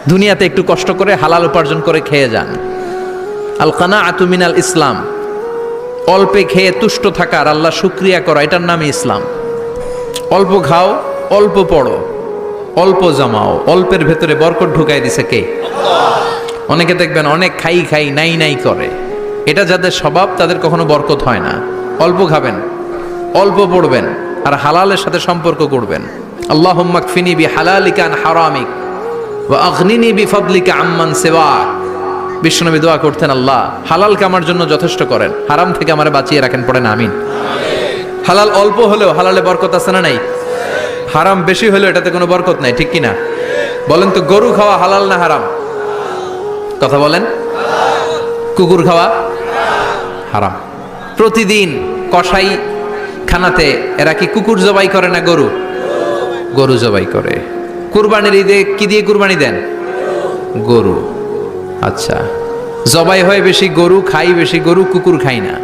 দুনিয়াতে একটু কষ্ট করে হালাল উপার্জন করে খেয়ে যান। আল কানাআতু মিনাল ইসলাম, অল্পে খেয়ে তুষ্ট থাকার, আল্লাহ শুকরিয়া করা, এটার নামই ইসলাম। অল্প খাও, অল্প পড়ো, অল্প জমাও, অল্পের ভেতরে বরকত ঢুকাই দিছে কে? অনেকে দেখবেন অনেক খাই খাই নাই নাই করে, এটা যাদের স্বভাব তাদের কখনো বরকত হয় না। অল্প খাবেন, অল্প পড়বেন, আর হালালের সাথে সম্পর্ক করবেন। আল্লাহুম্মা কফিনি বিহালালিকা আন হারামিক ওয়া আগনিনি বিফাদলিকা আম্মান সিওয়াক। বিশ্বনবী দোয়া করতেন, আল্লাহ হালালকে আমার জন্য যথেষ্ট করেন, হারাম থেকে আমারে বাঁচিয়ে রাখেন। পড়েন আমিন। হালাল অল্প হলেও হালালে বরকত আছে না নাই? হারাম বেশি হলেও এটাতে কোনো বরকত নাই, ঠিক কিনা? বলেন তো, গরু খাওয়া হালাল না হারাম? কথা বলেন। কুকুর খাওয়া হারাম। প্রতিদিন কসাই খানাতে এরা কি কুকুর জবাই করে না গরু? গরু জবাই করে। কুরবানির ঈদে কি দিয়ে কুরবানি দেন? গরু। আচ্ছা, জবাই হয় বেশি গরু, খাই বেশি গরু, কুকুর খাই না।